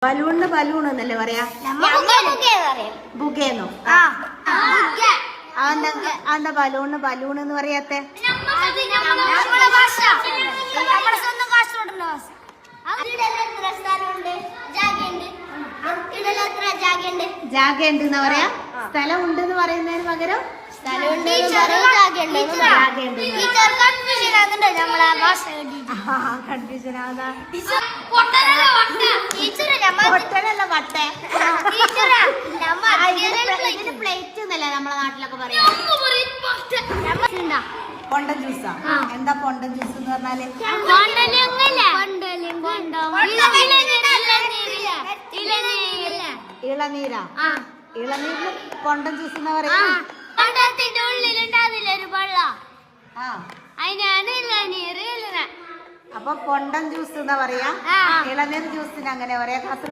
Balloon balloon എന്നല്ലേ പറയാ? ബുഗേന്നോ? അതെന്താ ബലൂണ് ബലൂൺ എന്ന് പറയാത്തെ? ജാഗയുണ്ട് എന്ന് പറയാ. സ്ഥലം ഉണ്ട് എന്ന് പറയുന്നതിന് പകരം കൺഫ്യൂഷൻ ആകാ. പ്ലേറ്റ് എന്നല്ലേ നമ്മളെ നാട്ടിലൊക്കെ പറയാ. പൊണ്ടൻ ജ്യൂസാ? എന്താ പൊണ്ടൻ ജ്യൂസ് എന്ന് പറഞ്ഞാല്? ഇളനീരാ? ഇളനീരിന് പൊണ്ടൻ ജ്യൂസ് എന്ന് പറയാ. അപ്പൊ പൊണ്ടൻ ജ്യൂസ് എന്നാ പറയാ. ഇളനീർ ജ്യൂസിന് അങ്ങനെ പറയാ.